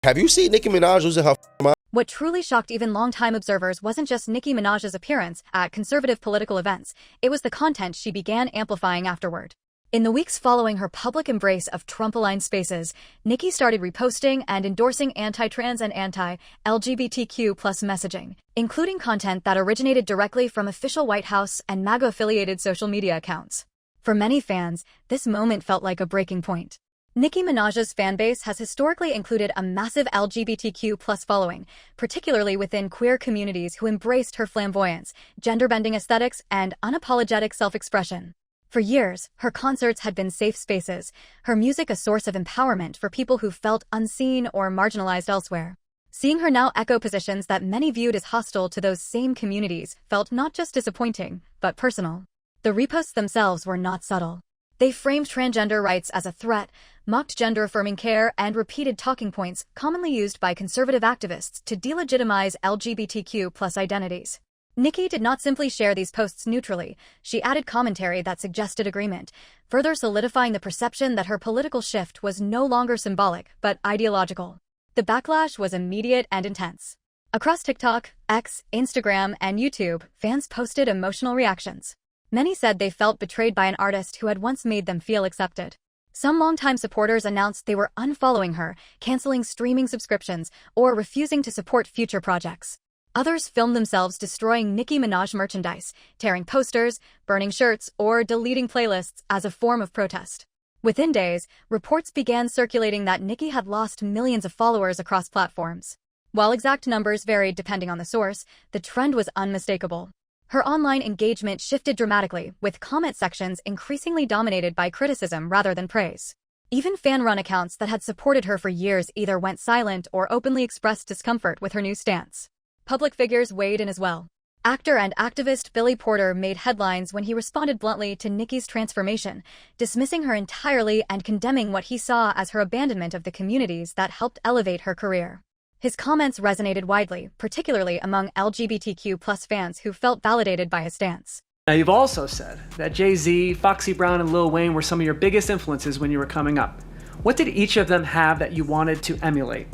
Have you seen Nicki Minaj losing her mind? What truly shocked even longtime observers wasn't just Nicki Minaj's appearance at conservative political events, it was the content she began amplifying afterward. In the weeks following her public embrace of Trump-aligned spaces, Nicki started reposting and endorsing anti-trans and anti-LGBTQ+ messaging, including content that originated directly from official White House and MAGA-affiliated social media accounts. For many fans, this moment felt like a breaking point. Nicki Minaj's fanbase has historically included a massive LGBTQ+ following, particularly within queer communities who embraced her flamboyance, gender-bending aesthetics, and unapologetic self-expression. For years, her concerts had been safe spaces, her music a source of empowerment for people who felt unseen or marginalized elsewhere. Seeing her now echo positions that many viewed as hostile to those same communities felt not just disappointing, but personal. The reposts themselves were not subtle. They framed transgender rights as a threat, mocked gender-affirming care, and repeated talking points commonly used by conservative activists to delegitimize LGBTQ+ identities. Nicki did not simply share these posts neutrally, she added commentary that suggested agreement, further solidifying the perception that her political shift was no longer symbolic but ideological. The backlash was immediate and intense. Across TikTok, X, Instagram, and YouTube, fans posted emotional reactions. Many said they felt betrayed by an artist who had once made them feel accepted. Some longtime supporters announced they were unfollowing her, canceling streaming subscriptions, or refusing to support future projects. Others filmed themselves destroying Nicki Minaj merchandise, tearing posters, burning shirts, or deleting playlists as a form of protest. Within days, reports began circulating that Nicki had lost millions of followers across platforms. While exact numbers varied depending on the source, the trend was unmistakable. Her online engagement shifted dramatically, with comment sections increasingly dominated by criticism rather than praise. Even fan-run accounts that had supported her for years either went silent or openly expressed discomfort with her new stance. Public figures weighed in as well. Actor and activist Billy Porter made headlines when he responded bluntly to Nicki's transformation, dismissing her entirely and condemning what he saw as her abandonment of the communities that helped elevate her career. His comments resonated widely, particularly among LGBTQ+ fans who felt validated by his stance. Now, you've also said that Jay-Z, Foxy Brown, and Lil Wayne were some of your biggest influences when you were coming up. What did each of them have that you wanted to emulate?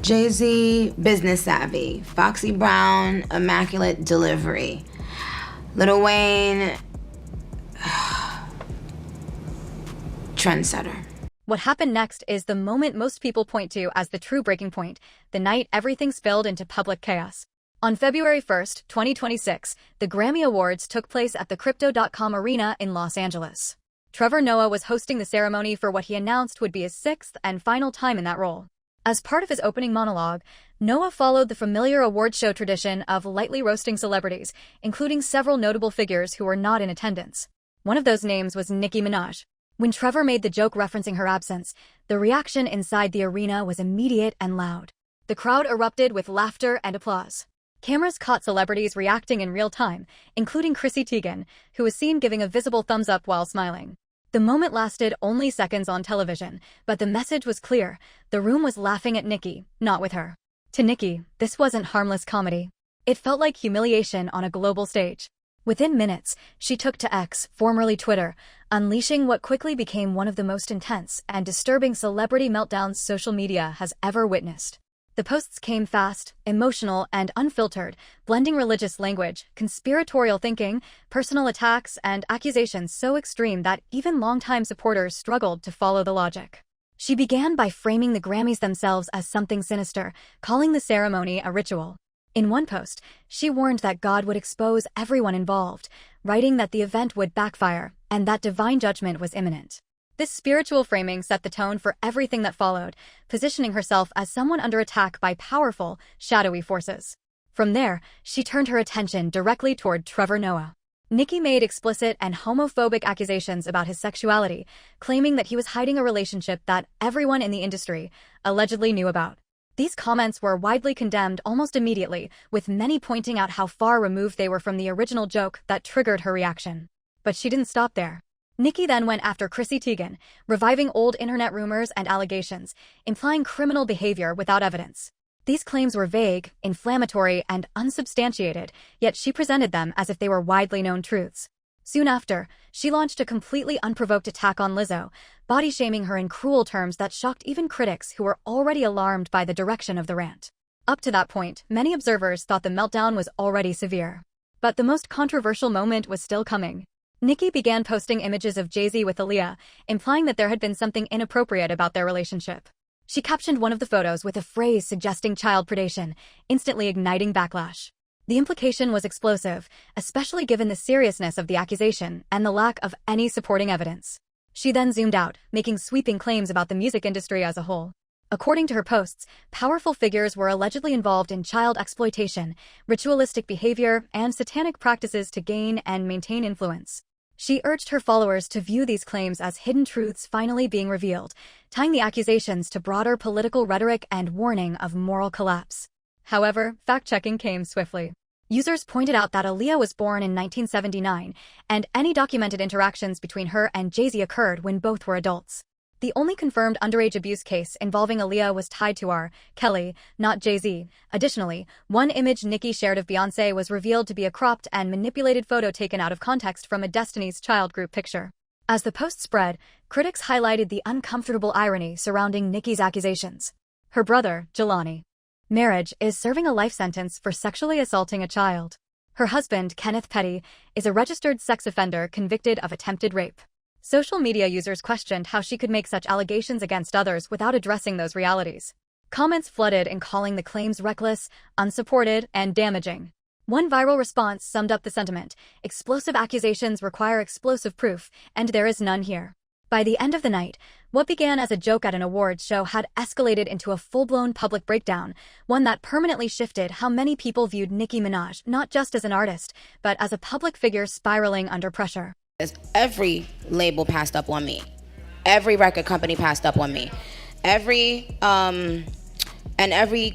Jay-Z, business savvy. Foxy Brown, immaculate delivery. Lil Wayne, trendsetter. What happened next is the moment most people point to as the true breaking point, the night everything spilled into public chaos. On February 1st, 2026, the Grammy Awards took place at the Crypto.com Arena in Los Angeles. Trevor Noah was hosting the ceremony for what he announced would be his sixth and final time in that role. As part of his opening monologue, Noah followed the familiar award show tradition of lightly roasting celebrities, including several notable figures who were not in attendance. One of those names was Nicki Minaj. When Trevor made the joke referencing her absence, the reaction inside the arena was immediate and loud. The crowd erupted with laughter and applause. Cameras caught celebrities reacting in real time, including Chrissy Teigen, who was seen giving a visible thumbs up while smiling. The moment lasted only seconds on television, but the message was clear. The room was laughing at Nicki, not with her. To Nicki, this wasn't harmless comedy. It felt like humiliation on a global stage. Within minutes, she took to X, formerly Twitter, unleashing what quickly became one of the most intense and disturbing celebrity meltdowns social media has ever witnessed. The posts came fast, emotional, and unfiltered, blending religious language, conspiratorial thinking, personal attacks, and accusations so extreme that even longtime supporters struggled to follow the logic. She began by framing the Grammys themselves as something sinister, calling the ceremony a ritual. In one post, she warned that God would expose everyone involved, writing that the event would backfire and that divine judgment was imminent. This spiritual framing set the tone for everything that followed, positioning herself as someone under attack by powerful, shadowy forces. From there, she turned her attention directly toward Trevor Noah. Nicki made explicit and homophobic accusations about his sexuality, claiming that he was hiding a relationship that everyone in the industry allegedly knew about. These comments were widely condemned almost immediately, with many pointing out how far removed they were from the original joke that triggered her reaction. But she didn't stop there. Nicki then went after Chrissy Teigen, reviving old internet rumors and allegations, implying criminal behavior without evidence. These claims were vague, inflammatory, and unsubstantiated, yet she presented them as if they were widely known truths. Soon after, she launched a completely unprovoked attack on Lizzo, body-shaming her in cruel terms that shocked even critics who were already alarmed by the direction of the rant. Up to that point, many observers thought the meltdown was already severe. But the most controversial moment was still coming. Nicki began posting images of Jay-Z with Aaliyah, implying that there had been something inappropriate about their relationship. She captioned one of the photos with a phrase suggesting child predation, instantly igniting backlash. The implication was explosive, especially given the seriousness of the accusation and the lack of any supporting evidence. She then zoomed out, making sweeping claims about the music industry as a whole. According to her posts, powerful figures were allegedly involved in child exploitation, ritualistic behavior, and satanic practices to gain and maintain influence. She urged her followers to view these claims as hidden truths finally being revealed, tying the accusations to broader political rhetoric and warning of moral collapse. However, fact-checking came swiftly. Users pointed out that Aaliyah was born in 1979, and any documented interactions between her and Jay-Z occurred when both were adults. The only confirmed underage abuse case involving Aaliyah was tied to R. Kelly, not Jay-Z. Additionally, one image Nicki shared of Beyoncé was revealed to be a cropped and manipulated photo taken out of context from a Destiny's Child group picture. As the post spread, critics highlighted the uncomfortable irony surrounding Nicki's accusations. Her brother, Jelani Marriage, is serving a life sentence for sexually assaulting a child. Her husband, Kenneth Petty, is a registered sex offender convicted of attempted rape. Social media users questioned how she could make such allegations against others without addressing those realities. Comments flooded in calling the claims reckless, unsupported, and damaging. One viral response summed up the sentiment: explosive accusations require explosive proof, and there is none here. By the end of the night, what began as a joke at an awards show had escalated into a full-blown public breakdown, one that permanently shifted how many people viewed Nicki Minaj not just as an artist, but as a public figure spiraling under pressure. Every label passed up on me. Every record company passed up on me. Every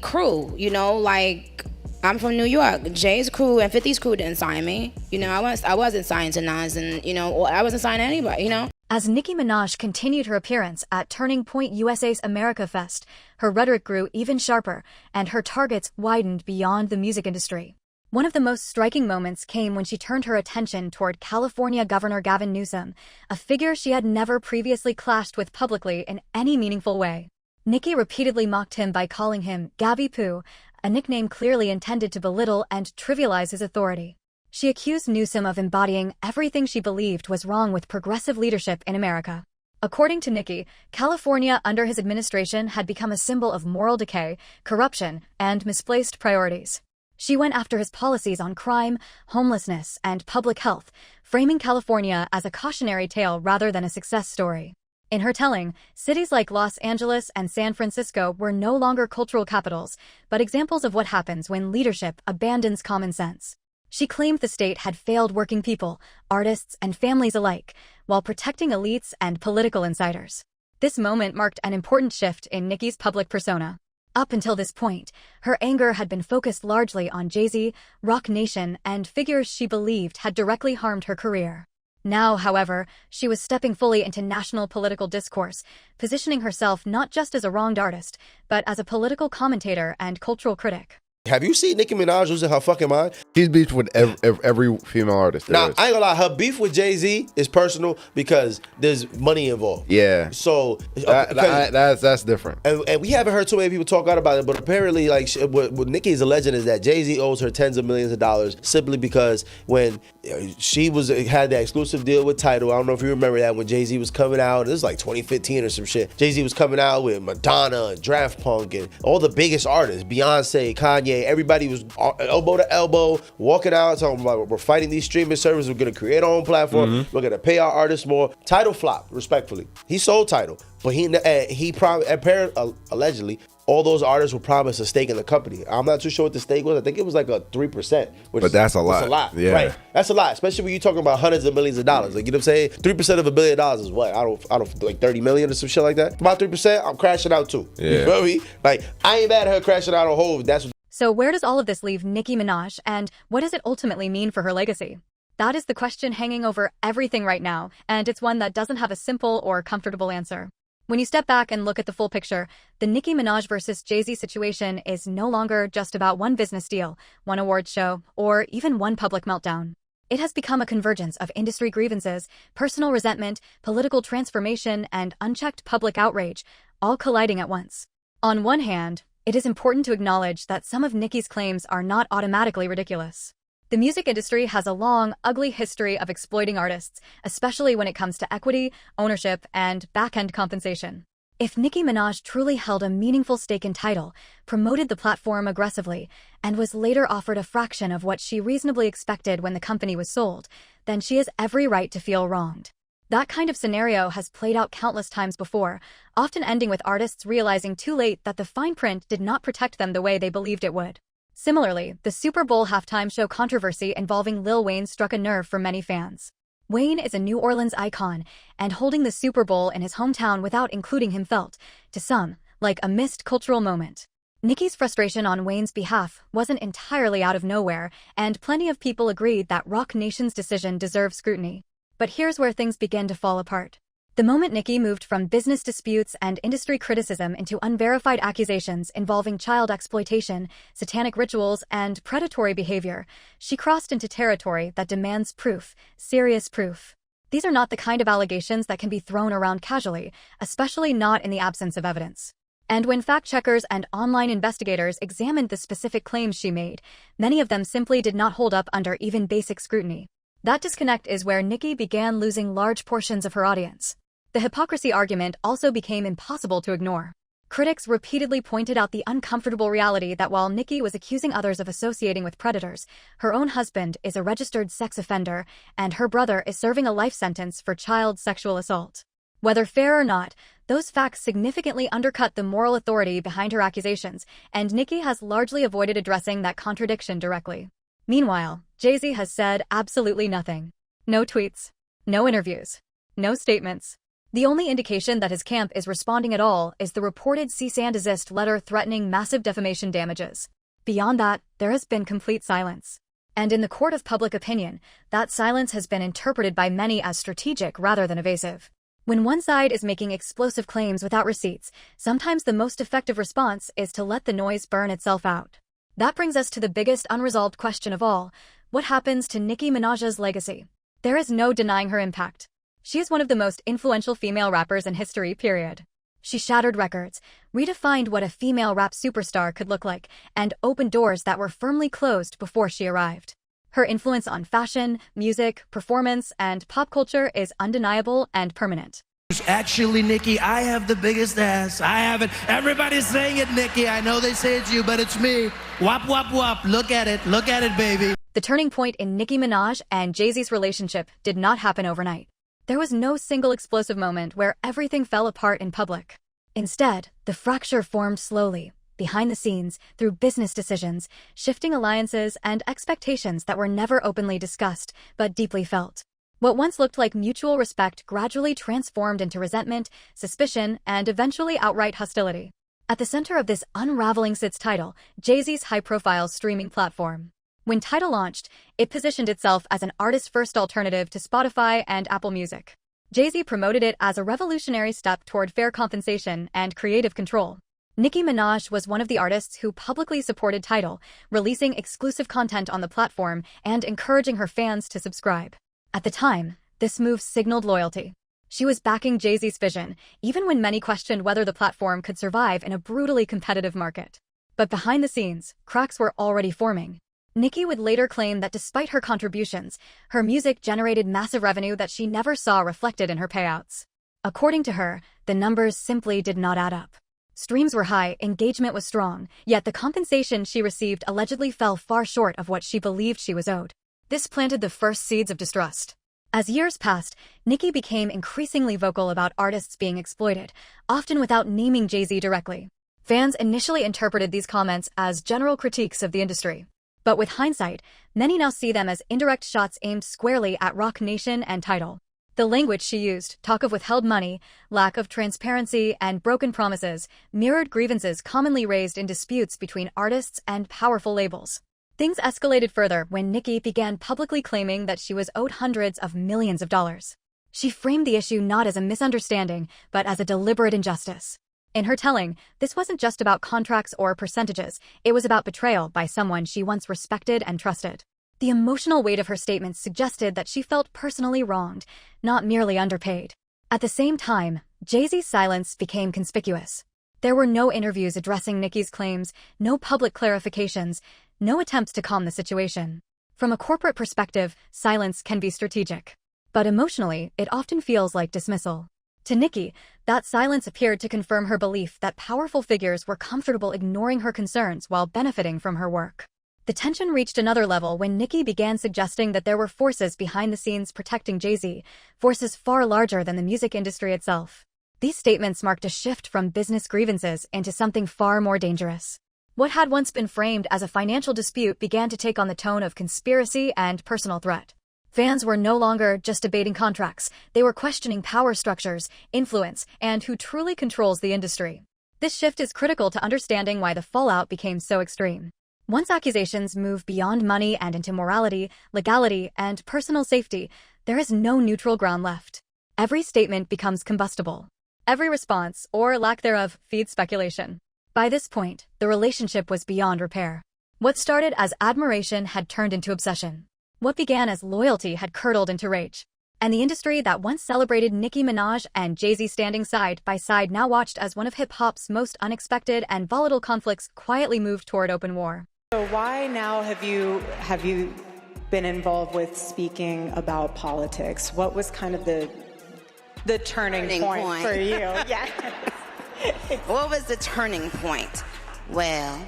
crew, like, I'm from New York. Jay's crew and 50's crew didn't sign me. I wasn't signed to Nas, and I wasn't signed to anybody. As Nicki Minaj continued her appearance at Turning Point USA's America Fest, her rhetoric grew even sharper, and her targets widened beyond the music industry. One of the most striking moments came when she turned her attention toward California Governor Gavin Newsom, a figure she had never previously clashed with publicly in any meaningful way. Nicki repeatedly mocked him by calling him Gabby Poo, a nickname clearly intended to belittle and trivialize his authority. She accused Newsom of embodying everything she believed was wrong with progressive leadership in America. According to Nicki, California under his administration had become a symbol of moral decay, corruption, and misplaced priorities. She went after his policies on crime, homelessness, and public health, framing California as a cautionary tale rather than a success story. In her telling, cities like Los Angeles and San Francisco were no longer cultural capitals, but examples of what happens when leadership abandons common sense. She claimed the state had failed working people, artists, and families alike, while protecting elites and political insiders. This moment marked an important shift in Nicki's public persona. Up until this point, her anger had been focused largely on Jay-Z, Roc Nation, and figures she believed had directly harmed her career. Now, however, she was stepping fully into national political discourse, positioning herself not just as a wronged artist, but as a political commentator and cultural critic. Have you seen Nicki Minaj losing her fucking mind? She's beefed with every female artist. Now, I ain't gonna lie, her beef with Jay-Z is personal because there's money involved. Yeah. So that's different. And we haven't heard too many people talk out about it, but apparently, like, what Nicki is alleging is that Jay-Z owes her tens of millions of dollars simply because when she had that exclusive deal with Tidal, I don't know if you remember that, when Jay-Z was coming out, it was like 2015 or some shit. Jay-Z was coming out with Madonna and Draft Punk and all the biggest artists, Beyonce, Kanye. Everybody was elbow to elbow, walking out, talking about we're fighting these streaming services. We're going to create our own platform. We're going to pay our artists more. Tidal flopped, respectfully. He sold Tidal, but he allegedly, all those artists were promised a stake in the company. I'm not too sure what the stake was. I think it was like a 3%. But that's a lot. That's a lot, yeah. Right? That's a lot, especially when you're talking about hundreds of millions of dollars. Like, you know what I'm saying? 3% of $1 billion is what? I don't like 30 million or some shit like that. About 3%, I'm crashing out too. Yeah. You feel me? Like, I ain't mad at her crashing out on Hove. That's what. So where does all of this leave Nicki Minaj, and what does it ultimately mean for her legacy? That is the question hanging over everything right now, and it's one that doesn't have a simple or comfortable answer. When you step back and look at the full picture, the Nicki Minaj versus Jay-Z situation is no longer just about one business deal, one awards show, or even one public meltdown. It has become a convergence of industry grievances, personal resentment, political transformation, and unchecked public outrage, all colliding at once. On one hand, it is important to acknowledge that some of Nicki's claims are not automatically ridiculous. The music industry has a long, ugly history of exploiting artists, especially when it comes to equity, ownership, and back-end compensation. If Nicki Minaj truly held a meaningful stake in Tidal, promoted the platform aggressively, and was later offered a fraction of what she reasonably expected when the company was sold, then she has every right to feel wronged. That kind of scenario has played out countless times before, often ending with artists realizing too late that the fine print did not protect them the way they believed it would. Similarly, the Super Bowl halftime show controversy involving Lil Wayne struck a nerve for many fans. Wayne is a New Orleans icon, and holding the Super Bowl in his hometown without including him felt, to some, like a missed cultural moment. Nicki's frustration on Wayne's behalf wasn't entirely out of nowhere, and plenty of people agreed that Roc Nation's decision deserved scrutiny. But here's where things begin to fall apart. The moment Nicki moved from business disputes and industry criticism into unverified accusations involving child exploitation, satanic rituals, and predatory behavior, she crossed into territory that demands proof, serious proof. These are not the kind of allegations that can be thrown around casually, especially not in the absence of evidence. And when fact-checkers and online investigators examined the specific claims she made, many of them simply did not hold up under even basic scrutiny. That disconnect is where Nicki began losing large portions of her audience. The hypocrisy argument also became impossible to ignore. Critics repeatedly pointed out the uncomfortable reality that while Nicki was accusing others of associating with predators, her own husband is a registered sex offender, and her brother is serving a life sentence for child sexual assault. Whether fair or not, those facts significantly undercut the moral authority behind her accusations, and Nicki has largely avoided addressing that contradiction directly. Meanwhile, Jay-Z has said absolutely nothing. No tweets, no interviews, no statements. The only indication that his camp is responding at all is the reported cease and desist letter threatening massive defamation damages. Beyond that, there has been complete silence. And in the court of public opinion, that silence has been interpreted by many as strategic rather than evasive. When one side is making explosive claims without receipts, sometimes the most effective response is to let the noise burn itself out. That brings us to the biggest unresolved question of all: what happens to Nicki Minaj's legacy? There is no denying her impact. She is one of the most influential female rappers in history, period. She shattered records, redefined what a female rap superstar could look like, and opened doors that were firmly closed before she arrived. Her influence on fashion, music, performance, and pop culture is undeniable and permanent. Actually, Nicki, I have the biggest ass. I have it. Everybody's saying it, Nicki. I know they say it's you, but it's me. Wop, wop, wop. Look at it. Look at it, baby. The turning point in Nicki Minaj and Jay-Z's relationship did not happen overnight. There was no single explosive moment where everything fell apart in public. Instead, the fracture formed slowly, behind the scenes, through business decisions, shifting alliances, and expectations that were never openly discussed, but deeply felt. What once looked like mutual respect gradually transformed into resentment, suspicion, and eventually outright hostility. At the center of this unraveling sits Tidal, Jay-Z's high-profile streaming platform. When Tidal launched, it positioned itself as an artist-first alternative to Spotify and Apple Music. Jay-Z promoted it as a revolutionary step toward fair compensation and creative control. Nicki Minaj was one of the artists who publicly supported Tidal, releasing exclusive content on the platform and encouraging her fans to subscribe. At the time, this move signaled loyalty. She was backing Jay-Z's vision, even when many questioned whether the platform could survive in a brutally competitive market. But behind the scenes, cracks were already forming. Nicki would later claim that despite her contributions, her music generated massive revenue that she never saw reflected in her payouts. According to her, the numbers simply did not add up. Streams were high, engagement was strong, yet the compensation she received allegedly fell far short of what she believed she was owed. This planted the first seeds of distrust. As years passed, Nicki became increasingly vocal about artists being exploited, often without naming Jay-Z directly. Fans initially interpreted these comments as general critiques of the industry. But with hindsight, many now see them as indirect shots aimed squarely at Roc Nation and Tidal. The language she used, talk of withheld money, lack of transparency, and broken promises, mirrored grievances commonly raised in disputes between artists and powerful labels. Things escalated further when Nicki began publicly claiming that she was owed hundreds of millions of dollars. She framed the issue not as a misunderstanding, but as a deliberate injustice. In her telling, this wasn't just about contracts or percentages, it was about betrayal by someone she once respected and trusted. The emotional weight of her statements suggested that she felt personally wronged, not merely underpaid. At the same time, Jay-Z's silence became conspicuous. There were no interviews addressing Nicki's claims, no public clarifications, no attempts to calm the situation. From a corporate perspective, silence can be strategic. But emotionally, it often feels like dismissal. To Nicki, that silence appeared to confirm her belief that powerful figures were comfortable ignoring her concerns while benefiting from her work. The tension reached another level when Nicki began suggesting that there were forces behind the scenes protecting Jay-Z, forces far larger than the music industry itself. These statements marked a shift from business grievances into something far more dangerous. What had once been framed as a financial dispute began to take on the tone of conspiracy and personal threat. Fans were no longer just debating contracts, they were questioning power structures, influence, and who truly controls the industry. This shift is critical to understanding why the fallout became so extreme. Once accusations move beyond money and into morality, legality, and personal safety, there is no neutral ground left. Every statement becomes combustible. Every response, or lack thereof, feeds speculation. By this point, the relationship was beyond repair. What started as admiration had turned into obsession. What began as loyalty had curdled into rage. And the industry that once celebrated Nicki Minaj and Jay-Z standing side by side now watched as one of hip-hop's most unexpected and volatile conflicts quietly moved toward open war. So why now have you been involved with speaking about politics? What was kind of the turning point for you? Yes. What was the turning point? Well,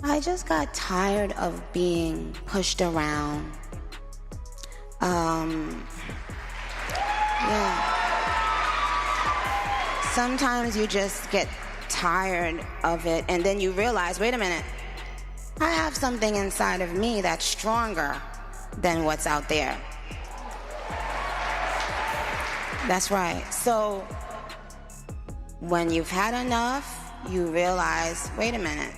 I just got tired of being pushed around. Sometimes you just get tired of it, and then you realize, wait a minute, I have something inside of me that's stronger than what's out there. That's right. So when you've had enough, you realize, wait a minute,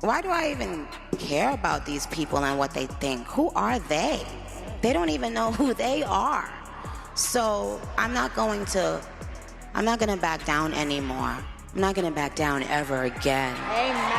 why do I even care about these people and what they think? Who are they? They don't even know who they are. So I'm not gonna back down anymore. I'm not gonna back down ever again. Amen.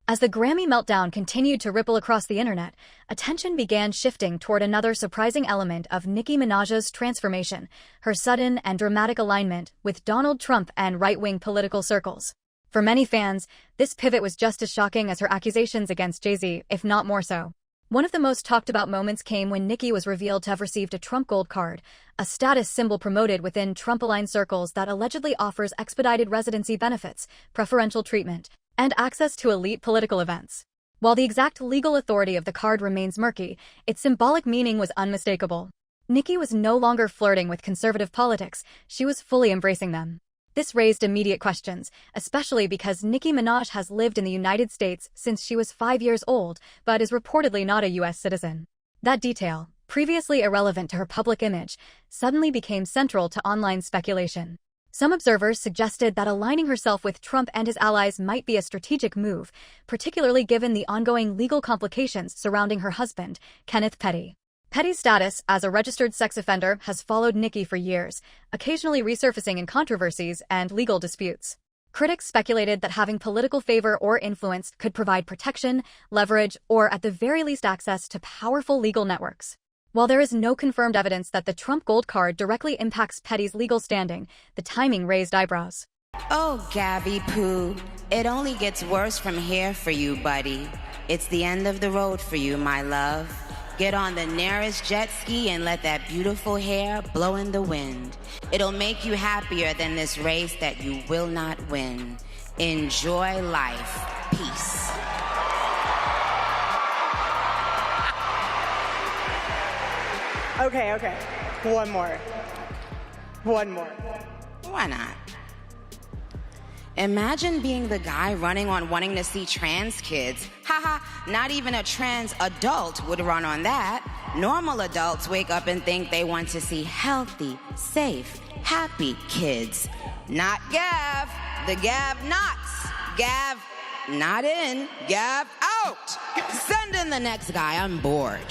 As the Grammy meltdown continued to ripple across the internet, attention began shifting toward another surprising element of Nicki Minaj's transformation, her sudden and dramatic alignment with Donald Trump and right-wing political circles. For many fans, this pivot was just as shocking as her accusations against Jay-Z, if not more so. One of the most talked about moments came when Nicki was revealed to have received a Trump Gold Card, a status symbol promoted within Trump-aligned circles that allegedly offers expedited residency benefits, preferential treatment, and access to elite political events. While the exact legal authority of the card remains murky, its symbolic meaning was unmistakable. Nicki was no longer flirting with conservative politics, she was fully embracing them. This raised immediate questions, especially because Nicki Minaj has lived in the United States since she was 5 years old, but is reportedly not a U.S. citizen. That detail, previously irrelevant to her public image, suddenly became central to online speculation. Some observers suggested that aligning herself with Trump and his allies might be a strategic move, particularly given the ongoing legal complications surrounding her husband, Kenneth Petty. Petty's status as a registered sex offender has followed Nicki for years, occasionally resurfacing in controversies and legal disputes. Critics speculated that having political favor or influence could provide protection, leverage, or at the very least access to powerful legal networks. While there is no confirmed evidence that the Trump Gold Card directly impacts Petty's legal standing, the timing raised eyebrows. Oh, Gabby Poo, it only gets worse from here for you, buddy. It's the end of the road for you, my love. Get on the nearest jet ski and let that beautiful hair blow in the wind. It'll make you happier than this race that you will not win. Enjoy life. Peace. Okay. One more. Why not? Imagine being the guy running on wanting to see trans kids. Haha, not even a trans adult would run on that. Normal adults wake up and think they want to see healthy, safe, happy kids. Not Gav, the Gav nots. Gav not in, Gav out. Send in the next guy, I'm bored.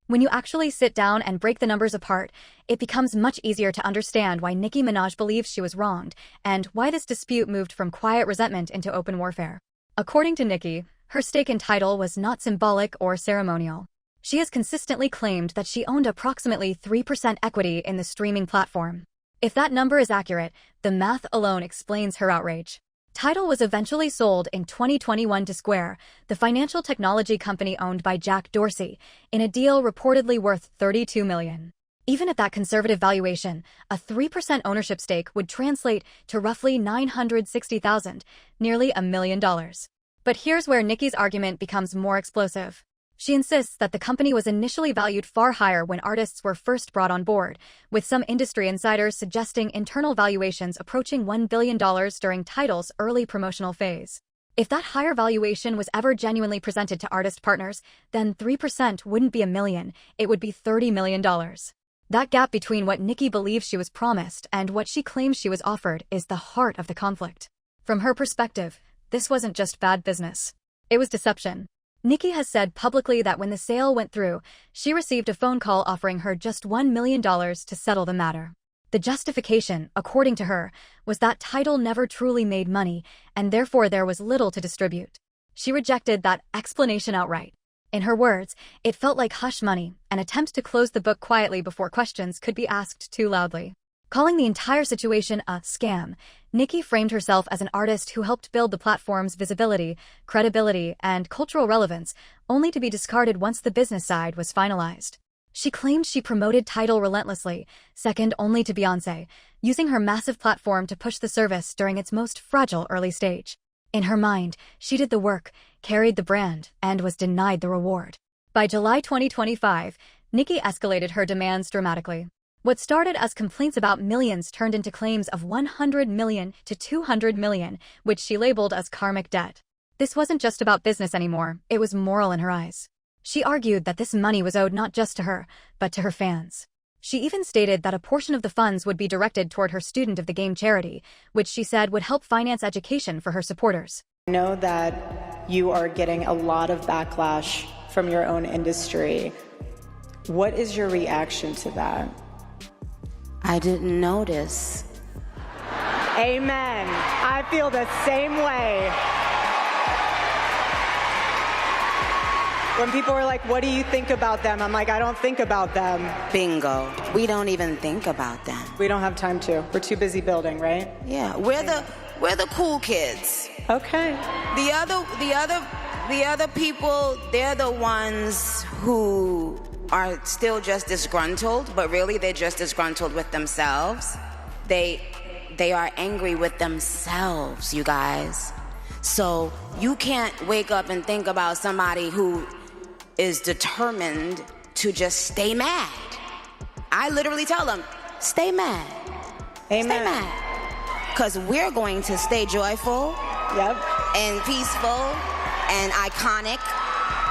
When you actually sit down and break the numbers apart, it becomes much easier to understand why Nicki Minaj believes she was wronged and why this dispute moved from quiet resentment into open warfare. According to Nicki, her stake in Tidal was not symbolic or ceremonial. She has consistently claimed that she owned approximately 3% equity in the streaming platform. If that number is accurate, the math alone explains her outrage. Tidal was eventually sold in 2021 to Square, the financial technology company owned by Jack Dorsey, in a deal reportedly worth $32 million. Even at that conservative valuation, a 3% ownership stake would translate to roughly $960,000, nearly $1 million. But here's where Nicki's argument becomes more explosive. She insists that the company was initially valued far higher when artists were first brought on board, with some industry insiders suggesting internal valuations approaching $1 billion during Tidal's early promotional phase. If that higher valuation was ever genuinely presented to artist partners, then 3% wouldn't be $1 million, it would be $30 million. That gap between what Nicki believes she was promised and what she claims she was offered is the heart of the conflict. From her perspective, this wasn't just bad business. It was deception. Nicki has said publicly that when the sale went through, she received a phone call offering her just $1 million to settle the matter. The justification, according to her, was that Tidal never truly made money, and therefore there was little to distribute. She rejected that explanation outright. In her words, it felt like hush money, an attempt to close the book quietly before questions could be asked too loudly. Calling the entire situation a scam, Nicki framed herself as an artist who helped build the platform's visibility, credibility, and cultural relevance, only to be discarded once the business side was finalized. She claimed she promoted Tidal relentlessly, second only to Beyoncé, using her massive platform to push the service during its most fragile early stage. In her mind, she did the work, carried the brand, and was denied the reward. By July 2025, Nicki escalated her demands dramatically. What started as complaints about millions turned into claims of $100 million to $200 million, which she labeled as karmic debt. This wasn't just about business anymore, it was moral in her eyes. She argued that this money was owed not just to her, but to her fans. She even stated that a portion of the funds would be directed toward her Student of the Game charity, which she said would help finance education for her supporters. I know that you are getting a lot of backlash from your own industry. What is your reaction to that? I didn't notice. Amen. I feel the same way. When people are like, what do you think about them? I'm like, I don't think about them. Bingo. We don't even think about them. We don't have time to. We're too busy building, right? Yeah, we're the cool kids. Okay. The other people, they're the ones who are still just disgruntled, but really they're just disgruntled with themselves. They are angry with themselves, you guys. So you can't wake up and think about somebody who is determined to just stay mad. I literally tell them, stay mad. Amen. Stay mad. Because we're going to stay joyful, Yep. and peaceful and iconic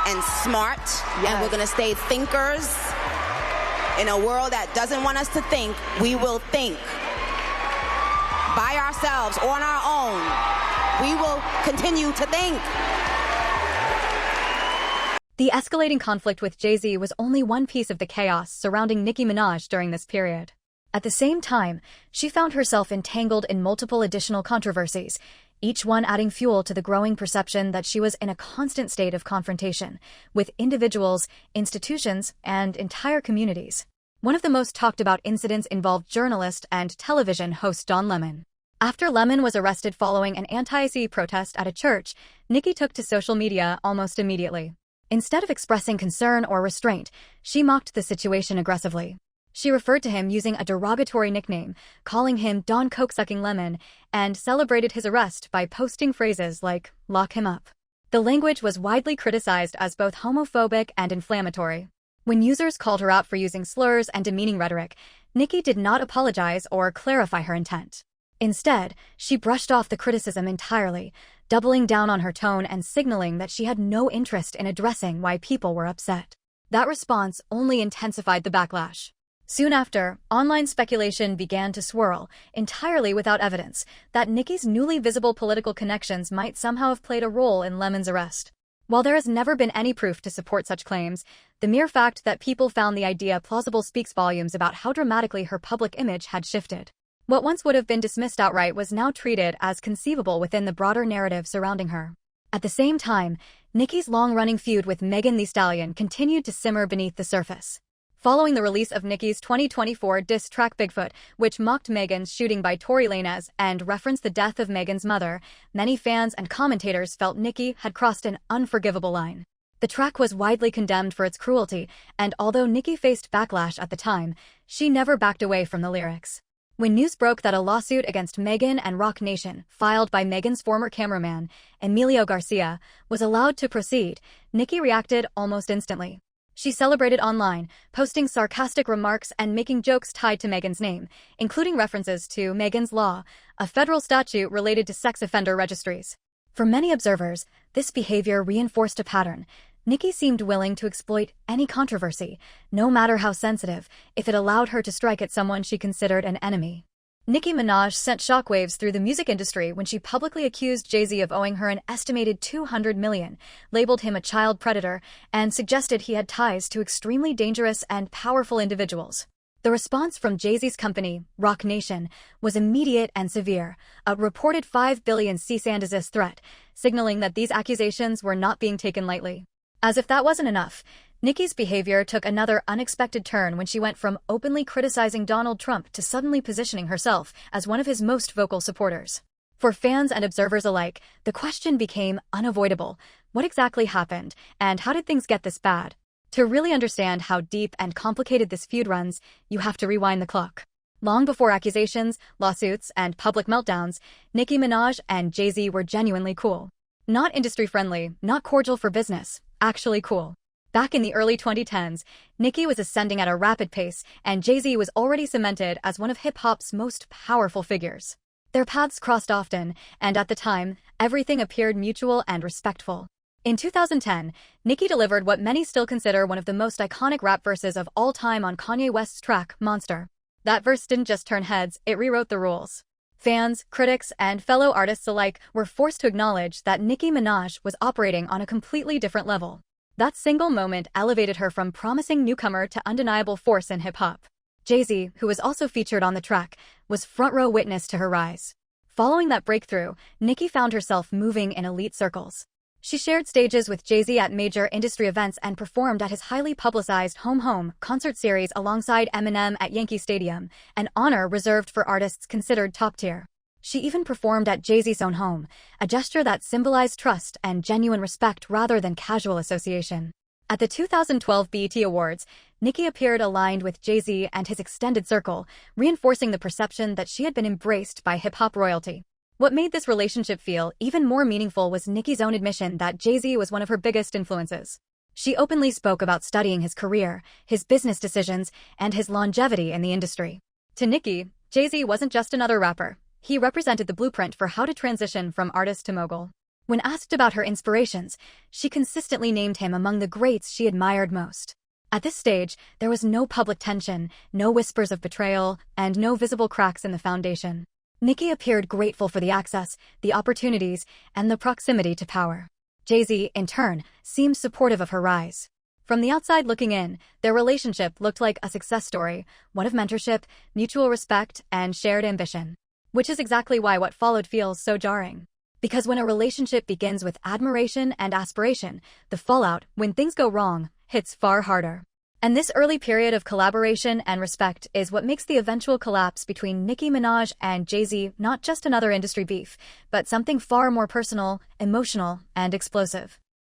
and smart. Yes. And we're going to stay thinkers. In a world that doesn't want us to think, we will think. By ourselves, on our own, we will continue to think. The escalating conflict with Jay-Z was only one piece of the chaos surrounding Nicki Minaj during this period. At the same time, she found herself entangled in multiple additional controversies, each one adding fuel to the growing perception that she was in a constant state of confrontation with individuals, institutions, and entire communities. One of the most talked about incidents involved journalist and television host Don Lemon. After Lemon was arrested following an anti-ICE protest at a church, Nicki took to social media almost immediately. Instead of expressing concern or restraint, she mocked the situation aggressively. She referred to him using a derogatory nickname, calling him Don Coke-Sucking Lemon, and celebrated his arrest by posting phrases like, "lock him up." The language was widely criticized as both homophobic and inflammatory. When users called her out for using slurs and demeaning rhetoric, Nicki did not apologize or clarify her intent. Instead, she brushed off the criticism entirely, doubling down on her tone and signaling that she had no interest in addressing why people were upset. That response only intensified the backlash. Soon after, online speculation began to swirl, entirely without evidence, that Nicki's newly visible political connections might somehow have played a role in Lemon's arrest. While there has never been any proof to support such claims, the mere fact that people found the idea plausible speaks volumes about how dramatically her public image had shifted. What once would have been dismissed outright was now treated as conceivable within the broader narrative surrounding her. At the same time, Nicki's long-running feud with Megan Thee Stallion continued to simmer beneath the surface. Following the release of Nicki's 2024 diss track Bigfoot, which mocked Megan's shooting by Tory Lanez and referenced the death of Megan's mother, many fans and commentators felt Nicki had crossed an unforgivable line. The track was widely condemned for its cruelty, and although Nicki faced backlash at the time, she never backed away from the lyrics. When news broke that a lawsuit against Megan and Roc Nation, filed by Megan's former cameraman, Emilio Garcia, was allowed to proceed, Nicki reacted almost instantly. She celebrated online, posting sarcastic remarks and making jokes tied to Megan's name, including references to Megan's Law, a federal statute related to sex offender registries. For many observers, this behavior reinforced a pattern. Nicki seemed willing to exploit any controversy, no matter how sensitive, if it allowed her to strike at someone she considered an enemy. Nicki Minaj sent shockwaves through the music industry when she publicly accused Jay-Z of owing her an estimated $200 million, labeled him a child predator, and suggested he had ties to extremely dangerous and powerful individuals. The response from Jay-Z's company, Roc Nation, was immediate and severe, a reported $5 billion cease and desist threat, signaling that these accusations were not being taken lightly. As if that wasn't enough, Nicki's behavior took another unexpected turn when she went from openly criticizing Donald Trump to suddenly positioning herself as one of his most vocal supporters. For fans and observers alike, the question became unavoidable. What exactly happened, and how did things get this bad? To really understand how deep and complicated this feud runs, you have to rewind the clock. Long before accusations, lawsuits, and public meltdowns, Nicki Minaj and Jay-Z were genuinely cool. Not industry-friendly, not cordial for business, actually cool. Back in the early 2010s, Nicki was ascending at a rapid pace, and Jay-Z was already cemented as one of hip-hop's most powerful figures. Their paths crossed often, and at the time, everything appeared mutual and respectful. In 2010, Nicki delivered what many still consider one of the most iconic rap verses of all time on Kanye West's track, Monster. That verse didn't just turn heads, it rewrote the rules. Fans, critics, and fellow artists alike were forced to acknowledge that Nicki Minaj was operating on a completely different level. That single moment elevated her from promising newcomer to undeniable force in hip-hop. Jay-Z, who was also featured on the track, was front-row witness to her rise. Following that breakthrough, Nicki found herself moving in elite circles. She shared stages with Jay-Z at major industry events and performed at his highly publicized Home concert series alongside Eminem at Yankee Stadium, an honor reserved for artists considered top-tier. She even performed at Jay-Z's own home, a gesture that symbolized trust and genuine respect rather than casual association. At the 2012 BET Awards, Nicki appeared aligned with Jay-Z and his extended circle, reinforcing the perception that she had been embraced by hip-hop royalty. What made this relationship feel even more meaningful was Nicki's own admission that Jay-Z was one of her biggest influences. She openly spoke about studying his career, his business decisions, and his longevity in the industry. To Nicki, Jay-Z wasn't just another rapper. He represented the blueprint for how to transition from artist to mogul. When asked about her inspirations, she consistently named him among the greats she admired most. At this stage, there was no public tension, no whispers of betrayal, and no visible cracks in the foundation. Nicki appeared grateful for the access, the opportunities, and the proximity to power. Jay-Z, in turn, seemed supportive of her rise. From the outside looking in, their relationship looked like a success story, one of mentorship, mutual respect, and shared ambition. Which is exactly why what followed feels so jarring. Because when a relationship begins with admiration and aspiration, the fallout, when things go wrong, hits far harder. And this early period of collaboration and respect is what makes the eventual collapse between Nicki Minaj and Jay-Z not just another industry beef, but something far more personal, emotional, and explosive.